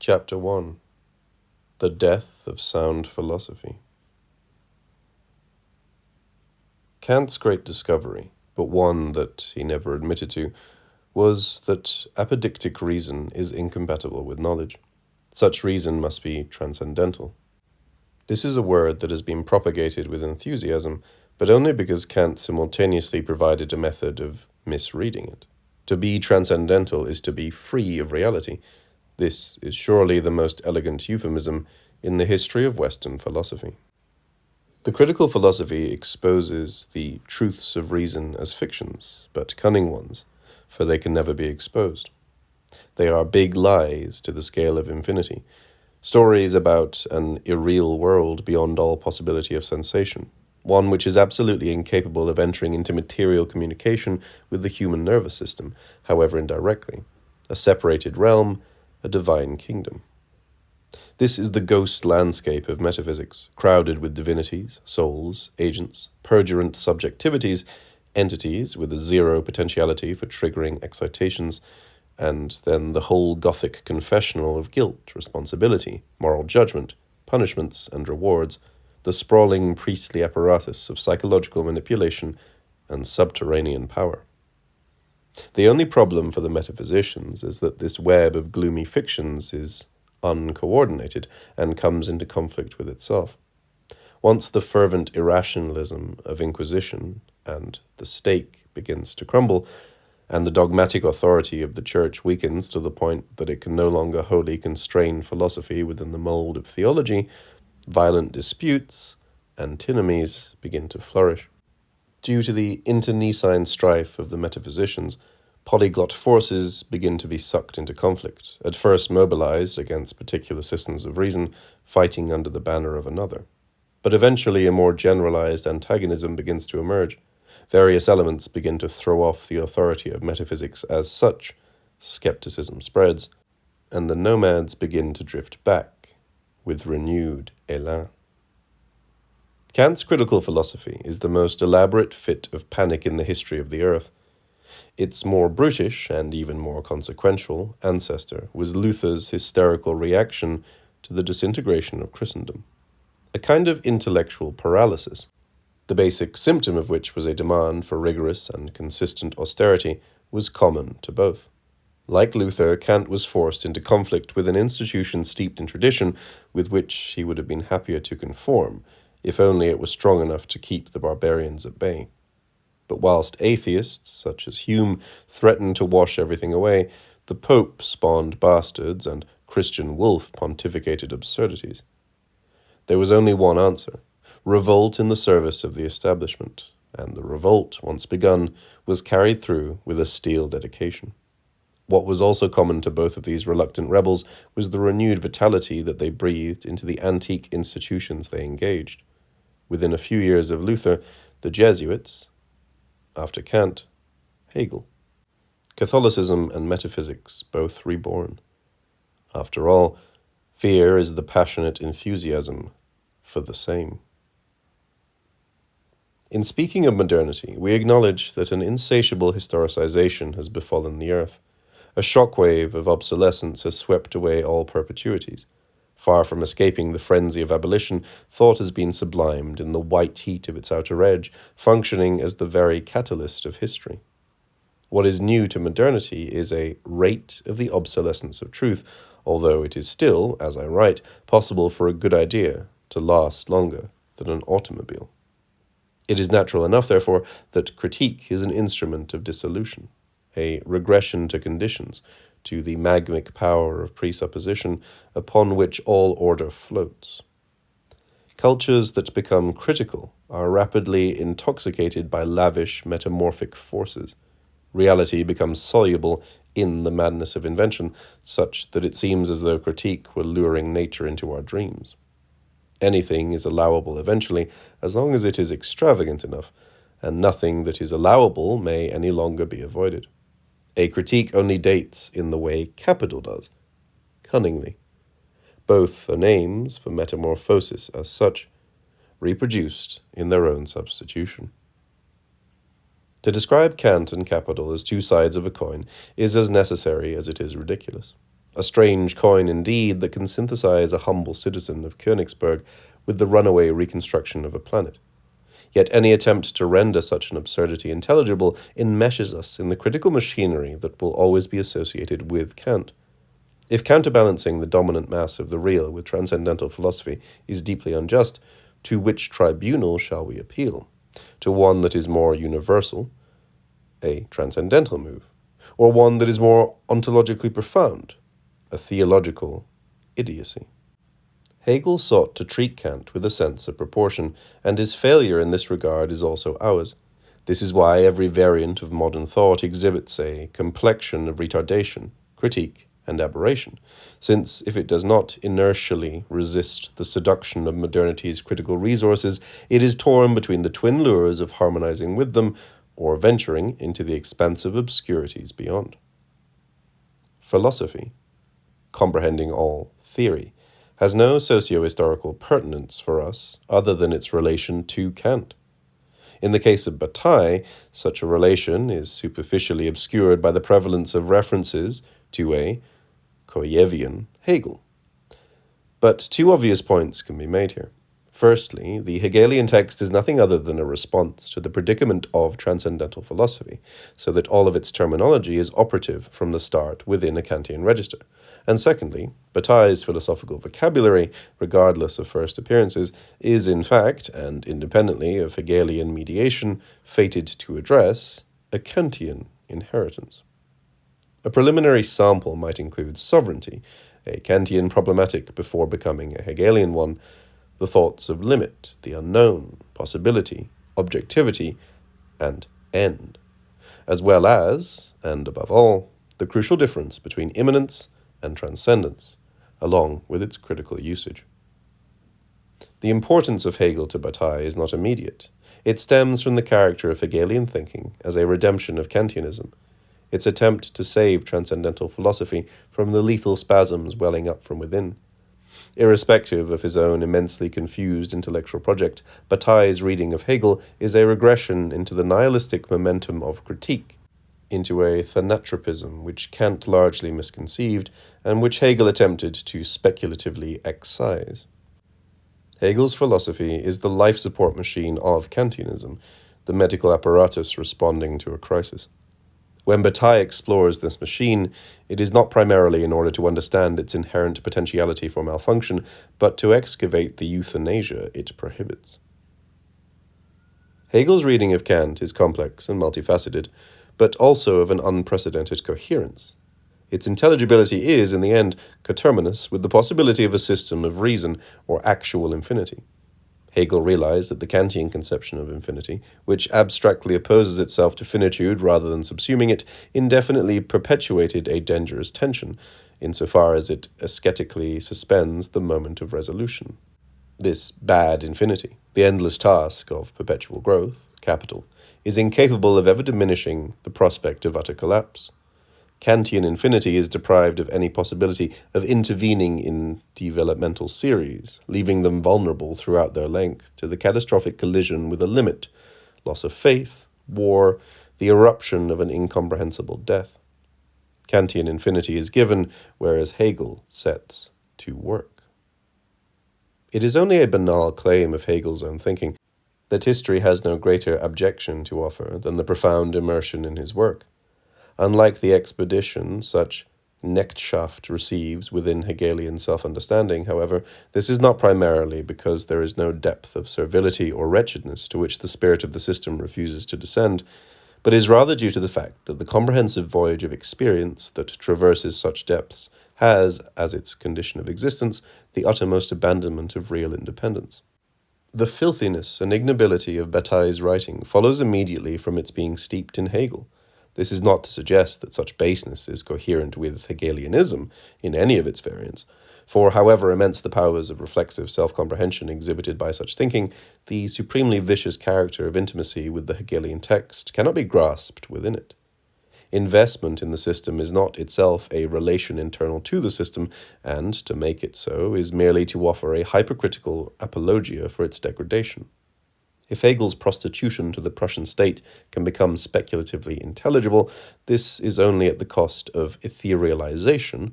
Chapter 1. The Death of Sound Philosophy. Kant's great discovery, but one that he never admitted to, was that apodictic reason is incompatible with knowledge. Such reason must be transcendental. This is a word that has been propagated with enthusiasm, but only because Kant simultaneously provided a method of misreading it. To be transcendental is to be free of reality. This is surely the most elegant euphemism in the history of Western philosophy. The critical philosophy exposes the truths of reason as fictions, but cunning ones, for they can never be exposed. They are big lies to the scale of infinity, stories about an irreal world beyond all possibility of sensation, one which is absolutely incapable of entering into material communication with the human nervous system, however indirectly, a separated realm, a divine kingdom. This is the ghost landscape of metaphysics, crowded with divinities, souls, agents, perdurant subjectivities, entities with a zero potentiality for triggering excitations, and then the whole Gothic confessional of guilt, responsibility, moral judgment, punishments, and rewards, the sprawling priestly apparatus of psychological manipulation and subterranean power. The only problem for the metaphysicians is that this web of gloomy fictions is uncoordinated and comes into conflict with itself. Once the fervent irrationalism of Inquisition and the stake begins to crumble, and the dogmatic authority of the Church weakens to the point that it can no longer wholly constrain philosophy within the mold of theology, violent disputes, antinomies begin to flourish. Due to the internecine strife of the metaphysicians, polyglot forces begin to be sucked into conflict, at first mobilized against particular systems of reason, fighting under the banner of another. But eventually a more generalized antagonism begins to emerge. Various elements begin to throw off the authority of metaphysics as such, skepticism spreads, and the nomads begin to drift back with renewed élan. Kant's critical philosophy is the most elaborate fit of panic in the history of the earth. Its more brutish and even more consequential ancestor was Luther's hysterical reaction to the disintegration of Christendom, a kind of intellectual paralysis, the basic symptom of which was a demand for rigorous and consistent austerity, was common to both. Like Luther, Kant was forced into conflict with an institution steeped in tradition with which he would have been happier to conform, if only it was strong enough to keep the barbarians at bay. But whilst atheists, such as Hume, threatened to wash everything away, the Pope spawned bastards and Christian Wolff pontificated absurdities. There was only one answer: revolt in the service of the establishment, and the revolt, once begun, was carried through with a steel dedication. What was also common to both of these reluctant rebels was the renewed vitality that they breathed into the antique institutions they engaged. Within a few years of Luther, the Jesuits, after Kant, Hegel. Catholicism and metaphysics both reborn. After all, fear is the passionate enthusiasm for the same. In speaking of modernity, we acknowledge that an insatiable historicization has befallen the earth. A shockwave of obsolescence has swept away all perpetuities. Far from escaping the frenzy of abolition, thought has been sublimed in the white heat of its outer edge, functioning as the very catalyst of history. What is new to modernity is a rate of the obsolescence of truth, although it is still, as I write, possible for a good idea to last longer than an automobile. It is natural enough, therefore, that critique is an instrument of dissolution, a regression to conditions, to the magmic power of presupposition upon which all order floats. Cultures that become critical are rapidly intoxicated by lavish metamorphic forces. Reality becomes soluble in the madness of invention, such that it seems as though critique were luring nature into our dreams. Anything is allowable eventually, as long as it is extravagant enough, and nothing that is allowable may any longer be avoided. A critique only dates in the way capital does, cunningly. Both are names for metamorphosis as such, reproduced in their own substitution. To describe Kant and capital as two sides of a coin is as necessary as it is ridiculous. A strange coin indeed that can synthesize a humble citizen of Königsberg with the runaway reconstruction of a planet. Yet any attempt to render such an absurdity intelligible enmeshes us in the critical machinery that will always be associated with Kant. If counterbalancing the dominant mass of the real with transcendental philosophy is deeply unjust, to which tribunal shall we appeal? To one that is more universal, a transcendental move, or one that is more ontologically profound, a theological idiocy? Hegel sought to treat Kant with a sense of proportion, and his failure in this regard is also ours. This is why every variant of modern thought exhibits a complexion of retardation, critique, and aberration, since if it does not inertially resist the seduction of modernity's critical resources, it is torn between the twin lures of harmonizing with them or venturing into the expansive obscurities beyond. Philosophy, comprehending all theory, has no socio-historical pertinence for us other than its relation to Kant. In the case of Bataille, such a relation is superficially obscured by the prevalence of references to a Kojévian Hegel. But two obvious points can be made here. Firstly, the Hegelian text is nothing other than a response to the predicament of transcendental philosophy, so that all of its terminology is operative from the start within a Kantian register. And secondly, Bataille's philosophical vocabulary, regardless of first appearances, is in fact, and independently of Hegelian mediation, fated to address a Kantian inheritance. A preliminary sample might include sovereignty, a Kantian problematic before becoming a Hegelian one, the thoughts of limit, the unknown, possibility, objectivity, and end, as well as, and above all, the crucial difference between immanence and transcendence, along with its critical usage. The importance of Hegel to Bataille is not immediate. It stems from the character of Hegelian thinking as a redemption of Kantianism, its attempt to save transcendental philosophy from the lethal spasms welling up from within. Irrespective of his own immensely confused intellectual project, Bataille's reading of Hegel is a regression into the nihilistic momentum of critique, into a thanatropism which Kant largely misconceived, and which Hegel attempted to speculatively excise. Hegel's philosophy is the life support machine of Kantianism, the medical apparatus responding to a crisis. When Bataille explores this machine, it is not primarily in order to understand its inherent potentiality for malfunction, but to excavate the euthanasia it prohibits. Hegel's reading of Kant is complex and multifaceted, but also of an unprecedented coherence. Its intelligibility is, in the end, coterminous with the possibility of a system of reason or actual infinity. Hegel realized that the Kantian conception of infinity, which abstractly opposes itself to finitude rather than subsuming it, indefinitely perpetuated a dangerous tension, insofar as it ascetically suspends the moment of resolution. This bad infinity, the endless task of perpetual growth, capital, is incapable of ever diminishing the prospect of utter collapse. Kantian infinity is deprived of any possibility of intervening in developmental series, leaving them vulnerable throughout their length to the catastrophic collision with a limit, loss of faith, war, the eruption of an incomprehensible death. Kantian infinity is given, whereas Hegel sets to work. It is only a banal claim of Hegel's own thinking that history has no greater objection to offer than the profound immersion in his work. Unlike the expedition such Knechtschaft receives within Hegelian self-understanding, however, this is not primarily because there is no depth of servility or wretchedness to which the spirit of the system refuses to descend, but is rather due to the fact that the comprehensive voyage of experience that traverses such depths has, as its condition of existence, the uttermost abandonment of real independence. The filthiness and ignobility of Bataille's writing follows immediately from its being steeped in Hegel. This is not to suggest that such baseness is coherent with Hegelianism in any of its variants, for however immense the powers of reflexive self-comprehension exhibited by such thinking, the supremely vicious character of intimacy with the Hegelian text cannot be grasped within it. Investment in the system is not itself a relation internal to the system, and to make it so is merely to offer a hypercritical apologia for its degradation. If Hegel's prostitution to the Prussian state can become speculatively intelligible, this is only at the cost of etherealization,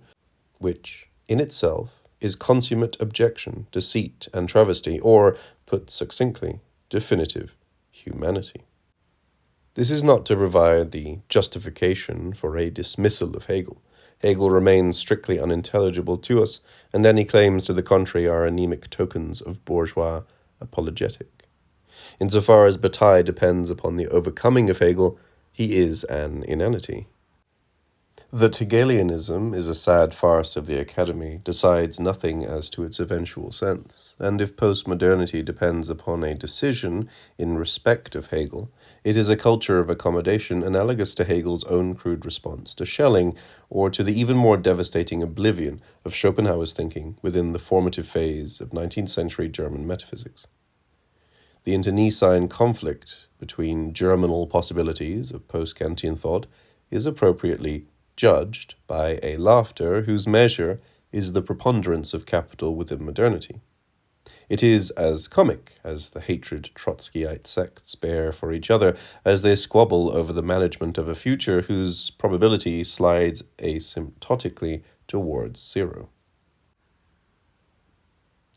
which, in itself, is consummate objection, deceit, and travesty, or, put succinctly, definitive humanity. This is not to provide the justification for a dismissal of Hegel. Hegel remains strictly unintelligible to us, and any claims to the contrary are anemic tokens of bourgeois apologetic. Insofar as Bataille depends upon the overcoming of Hegel, he is an inanity. That Hegelianism is a sad farce of the Academy decides nothing as to its eventual sense, and if postmodernity depends upon a decision in respect of Hegel, it is a culture of accommodation analogous to Hegel's own crude response to Schelling, or to the even more devastating oblivion of Schopenhauer's thinking within the formative phase of 19th century German metaphysics. The internecine conflict between germinal possibilities of post-Kantian thought is appropriately judged by a laughter whose measure is the preponderance of capital within modernity. It is as comic as the hatred Trotskyite sects bear for each other as they squabble over the management of a future whose probability slides asymptotically towards zero.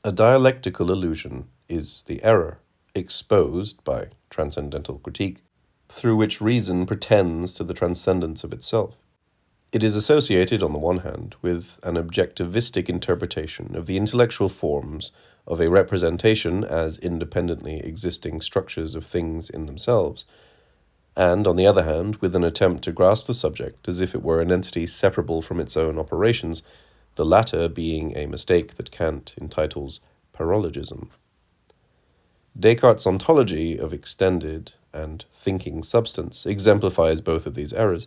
A dialectical illusion is the error exposed by transcendental critique, through which reason pretends to the transcendence of itself. It is associated, on the one hand, with an objectivistic interpretation of the intellectual forms of a representation as independently existing structures of things in themselves, and, on the other hand, with an attempt to grasp the subject as if it were an entity separable from its own operations, the latter being a mistake that Kant entitles paralogism. Descartes' ontology of extended and thinking substance exemplifies both of these errors.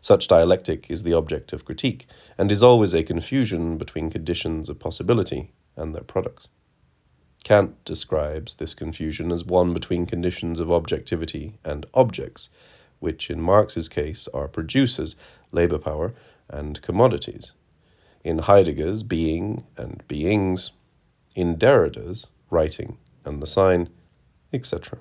Such dialectic is the object of critique, and is always a confusion between conditions of possibility and their products. Kant describes this confusion as one between conditions of objectivity and objects, which in Marx's case are producers, labor power, and commodities. In Heidegger's, being and beings. In Derrida's, writing and the sign, etc.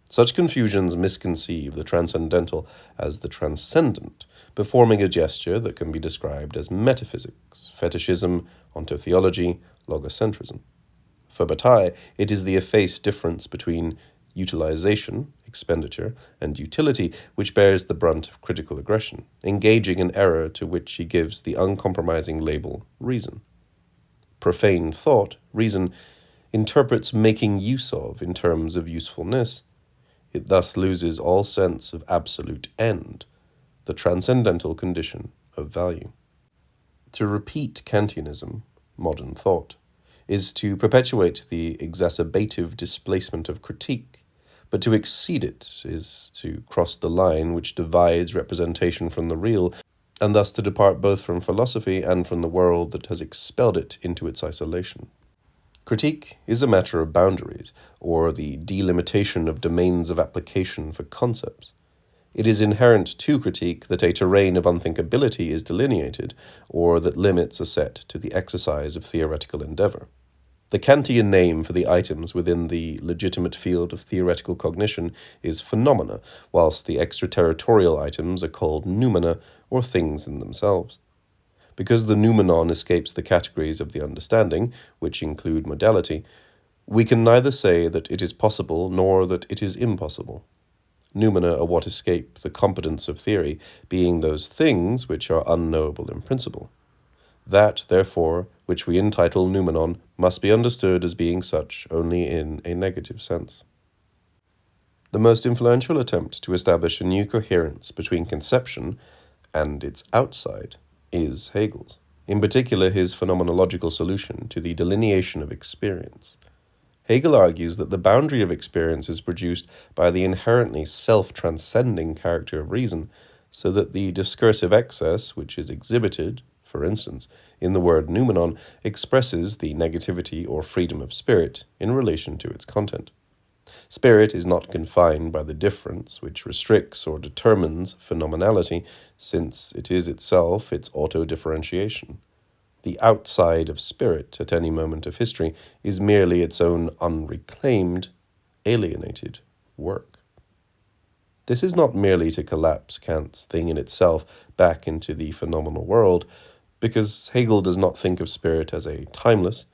Such confusions misconceive the transcendental as the transcendent, performing a gesture that can be described as metaphysics, fetishism, ontotheology, logocentrism. For Bataille, it is the effaced difference between utilization, expenditure, and utility which bears the brunt of critical aggression, engaging an error to which he gives the uncompromising label reason. Profane thought, reason, interprets making use of in terms of usefulness. It thus loses all sense of absolute end, the transcendental condition of value. To repeat Kantianism, modern thought, is to perpetuate the exacerbative displacement of critique, but to exceed it is to cross the line which divides representation from the real, and thus to depart both from philosophy and from the world that has expelled it into its isolation. Critique is a matter of boundaries, or the delimitation of domains of application for concepts. It is inherent to critique that a terrain of unthinkability is delineated, or that limits are set to the exercise of theoretical endeavor. The Kantian name for the items within the legitimate field of theoretical cognition is phenomena, whilst the extraterritorial items are called numena, or things in themselves. Because the noumenon escapes the categories of the understanding, which include modality, we can neither say that it is possible nor that it is impossible. Noumena are what escape the competence of theory, being those things which are unknowable in principle. That, therefore, which we entitle noumenon must be understood as being such only in a negative sense. The most influential attempt to establish a new coherence between conception and its outside is Hegel's, in particular his phenomenological solution to the delineation of experience. Hegel argues that the boundary of experience is produced by the inherently self-transcending character of reason, so that the discursive excess which is exhibited, for instance, in the word noumenon, expresses the negativity or freedom of spirit in relation to its content. Spirit is not confined by the difference which restricts or determines phenomenality, since it is itself its auto-differentiation. The outside of spirit at any moment of history is merely its own unreclaimed, alienated work. This is not merely to collapse Kant's thing in itself back into the phenomenal world, because Hegel does not think of spirit as a timeless,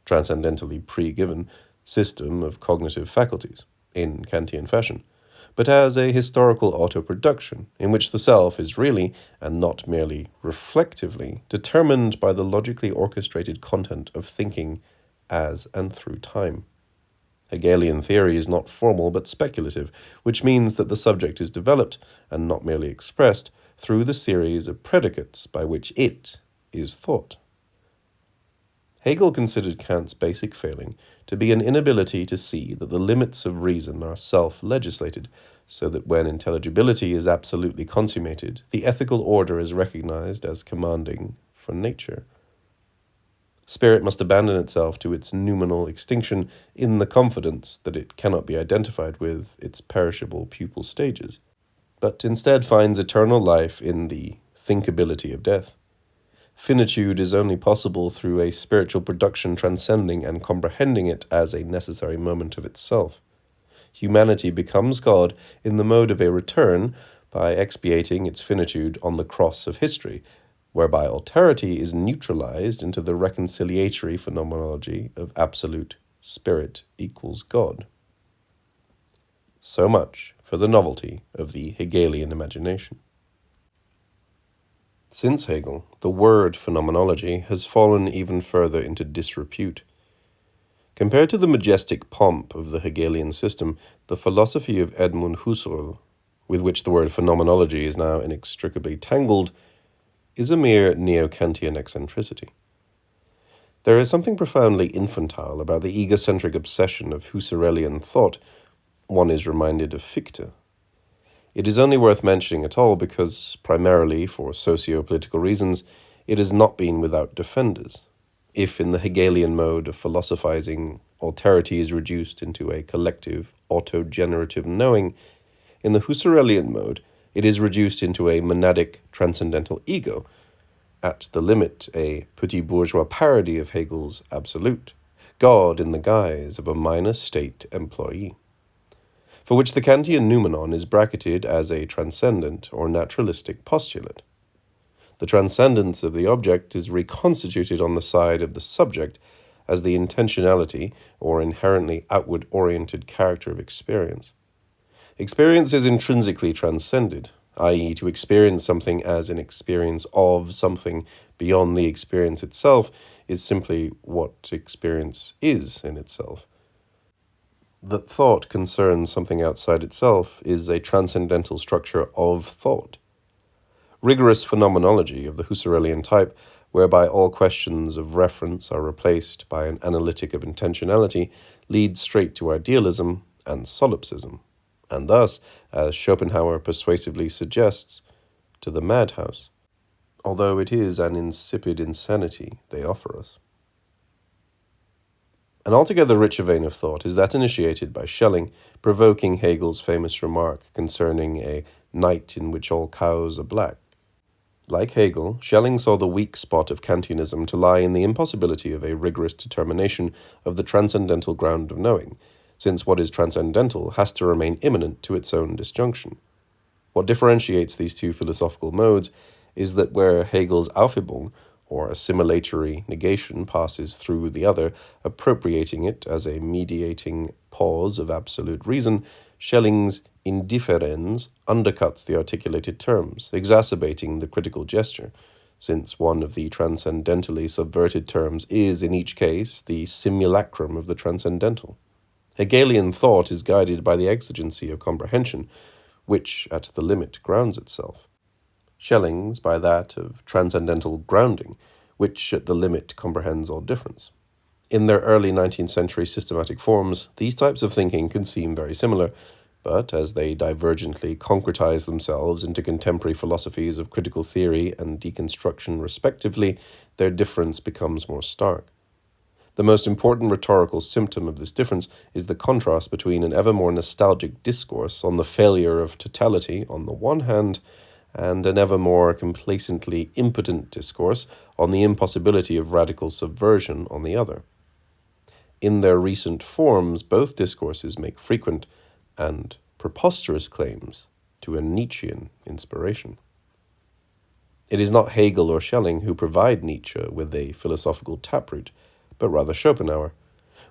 transcendentally pre-given system of cognitive faculties, in Kantian fashion, but as a historical auto-production in which the self is really, and not merely reflectively, determined by the logically orchestrated content of thinking as and through time. Hegelian theory is not formal but speculative, which means that the subject is developed, and not merely expressed, through the series of predicates by which it is thought. Hegel considered Kant's basic failing to be an inability to see that the limits of reason are self-legislated, so that when intelligibility is absolutely consummated, the ethical order is recognized as commanding for nature. Spirit must abandon itself to its noumenal extinction in the confidence that it cannot be identified with its perishable pupal stages, but instead finds eternal life in the thinkability of death. Finitude is only possible through a spiritual production transcending and comprehending it as a necessary moment of itself. Humanity becomes God in the mode of a return by expiating its finitude on the cross of history, whereby alterity is neutralized into the reconciliatory phenomenology of absolute spirit equals God. So much for the novelty of the Hegelian imagination. Since Hegel, the word phenomenology has fallen even further into disrepute. Compared to the majestic pomp of the Hegelian system, the philosophy of Edmund Husserl, with which the word phenomenology is now inextricably tangled, is a mere neo-Kantian eccentricity. There is something profoundly infantile about the egocentric obsession of Husserlian thought. One is reminded of Fichte. It is only worth mentioning at all because, primarily for socio-political reasons, it has not been without defenders. If in the Hegelian mode of philosophizing, alterity is reduced into a collective, auto-generative knowing, in the Husserlian mode, it is reduced into a monadic, transcendental ego, at the limit a petit bourgeois parody of Hegel's absolute, God in the guise of a minor state employee, for which the Kantian noumenon is bracketed as a transcendent or naturalistic postulate. The transcendence of the object is reconstituted on the side of the subject as the intentionality or inherently outward-oriented character of experience. Experience is intrinsically transcended, i.e., to experience something as an experience of something beyond the experience itself is simply what experience is in itself. That thought concerns something outside itself is a transcendental structure of thought. Rigorous phenomenology of the Husserlian type, whereby all questions of reference are replaced by an analytic of intentionality, leads straight to idealism and solipsism, and thus, as Schopenhauer persuasively suggests, to the madhouse, although it is an insipid insanity they offer us. An altogether richer vein of thought is that initiated by Schelling, provoking Hegel's famous remark concerning a night in which all cows are black. Like Hegel, Schelling saw the weak spot of Kantianism to lie in the impossibility of a rigorous determination of the transcendental ground of knowing, since what is transcendental has to remain immanent to its own disjunction. What differentiates these two philosophical modes is that where Hegel's Aufhebung, or assimilatory negation, passes through the other, appropriating it as a mediating pause of absolute reason, Schelling's indifferens undercuts the articulated terms, exacerbating the critical gesture, since one of the transcendentally subverted terms is, in each case, the simulacrum of the transcendental. Hegelian thought is guided by the exigency of comprehension, which, at the limit, grounds itself. Schelling's by that of transcendental grounding, which, at the limit, comprehends all difference. In their early 19th century systematic forms, these types of thinking can seem very similar, but as they divergently concretize themselves into contemporary philosophies of critical theory and deconstruction respectively, their difference becomes more stark. The most important rhetorical symptom of this difference is the contrast between an ever more nostalgic discourse on the failure of totality on the one hand, and an ever more complacently impotent discourse on the impossibility of radical subversion on the other. In their recent forms, both discourses make frequent and preposterous claims to a Nietzschean inspiration. It is not Hegel or Schelling who provide Nietzsche with a philosophical taproot, but rather Schopenhauer.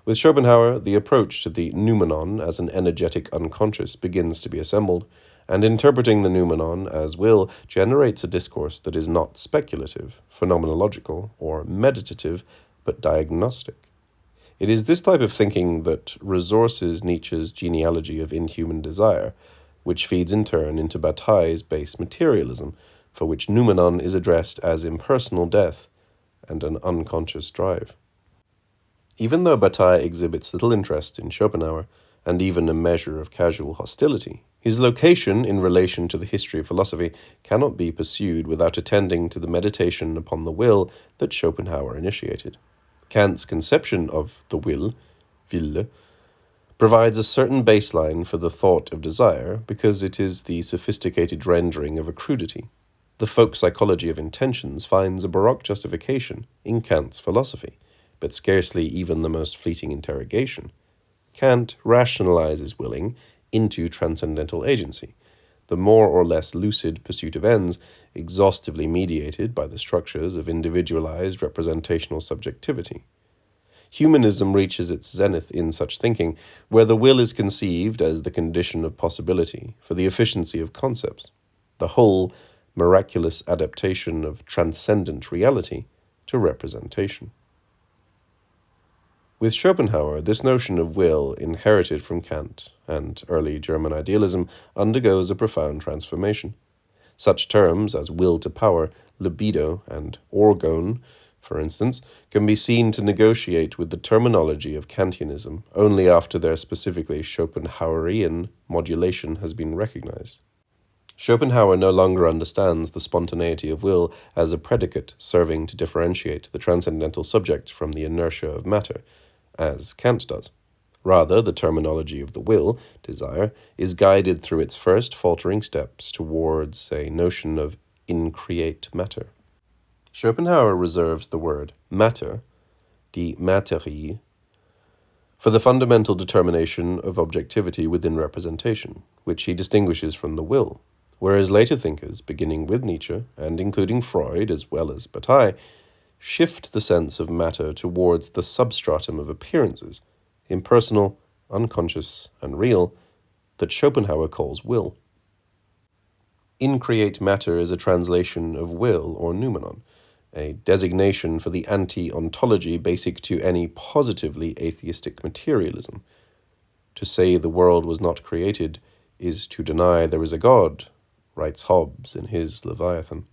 With Schopenhauer, the approach to the noumenon as an energetic unconscious begins to be assembled, and interpreting the noumenon as will generates a discourse that is not speculative, phenomenological, or meditative, but diagnostic. It is this type of thinking that resources Nietzsche's genealogy of inhuman desire, which feeds in turn into Bataille's base materialism, for which noumenon is addressed as impersonal death and an unconscious drive. Even though Bataille exhibits little interest in Schopenhauer, and even a measure of casual hostility, his location in relation to the history of philosophy cannot be pursued without attending to the meditation upon the will that Schopenhauer initiated. Kant's conception of the will, Wille, provides a certain baseline for the thought of desire because it is the sophisticated rendering of a crudity. The folk psychology of intentions finds a baroque justification in Kant's philosophy, but scarcely even the most fleeting interrogation. Kant rationalizes willing into transcendental agency, the more or less lucid pursuit of ends, exhaustively mediated by the structures of individualized representational subjectivity. Humanism reaches its zenith in such thinking, where the will is conceived as the condition of possibility for the efficiency of concepts, the whole miraculous adaptation of transcendent reality to representation. With Schopenhauer, this notion of will, inherited from Kant and early German idealism, undergoes a profound transformation. Such terms as will to power, libido, and orgone, for instance, can be seen to negotiate with the terminology of Kantianism only after their specifically Schopenhauerian modulation has been recognized. Schopenhauer no longer understands the spontaneity of will as a predicate serving to differentiate the transcendental subject from the inertia of matter, as Kant does. Rather, the terminology of the will, desire, is guided through its first faltering steps towards a notion of increate matter. Schopenhauer reserves the word matter, die Materie, for the fundamental determination of objectivity within representation, which he distinguishes from the will, whereas later thinkers, beginning with Nietzsche and including Freud as well as Bataille, shift the sense of matter towards the substratum of appearances, impersonal, unconscious, and real, that Schopenhauer calls will. Increate matter is a translation of will or noumenon, a designation for the anti-ontology basic to any positively atheistic materialism. To say the world was not created is to deny there is a God, writes Hobbes in his Leviathan.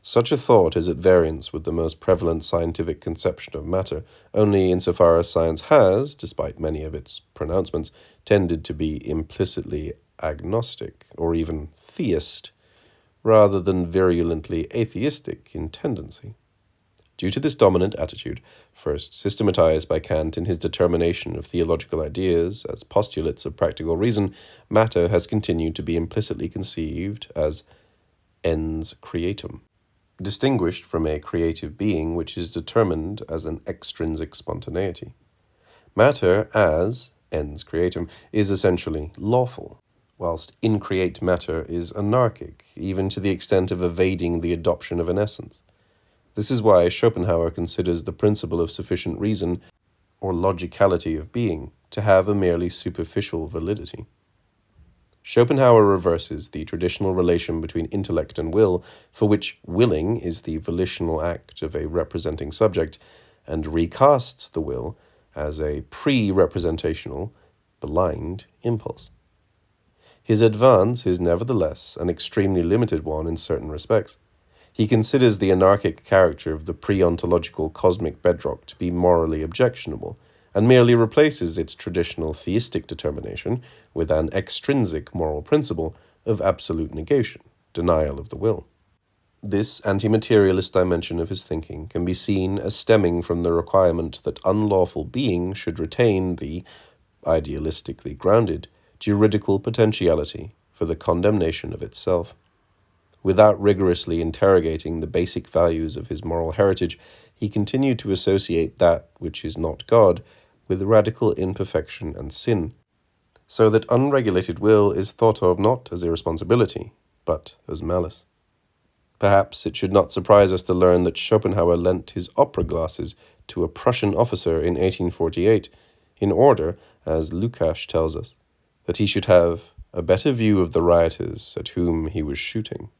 Such a thought is at variance with the most prevalent scientific conception of matter, only insofar as science has, despite many of its pronouncements, tended to be implicitly agnostic, or even theist, rather than virulently atheistic in tendency. Due to this dominant attitude, first systematized by Kant in his determination of theological ideas as postulates of practical reason, matter has continued to be implicitly conceived as ens creatum, distinguished from a creative being which is determined as an extrinsic spontaneity. Matter as ens creatum is essentially lawful, whilst increate matter is anarchic, even to the extent of evading the adoption of an essence. This is why Schopenhauer considers the principle of sufficient reason, or logicality of being, to have a merely superficial validity. Schopenhauer reverses the traditional relation between intellect and will, for which willing is the volitional act of a representing subject, and recasts the will as a pre-representational, blind impulse. His advance is nevertheless an extremely limited one in certain respects. He considers the anarchic character of the pre-ontological cosmic bedrock to be morally objectionable, and merely replaces its traditional theistic determination with an extrinsic moral principle of absolute negation, denial of the will. This anti-materialist dimension of his thinking can be seen as stemming from the requirement that unlawful being should retain the, idealistically grounded, juridical potentiality for the condemnation of itself. Without rigorously interrogating the basic values of his moral heritage, he continued to associate that which is not God with radical imperfection and sin, so that unregulated will is thought of not as irresponsibility, but as malice. Perhaps it should not surprise us to learn that Schopenhauer lent his opera glasses to a Prussian officer in 1848 in order, as Lukács tells us, that he should have a better view of the rioters at whom he was shooting.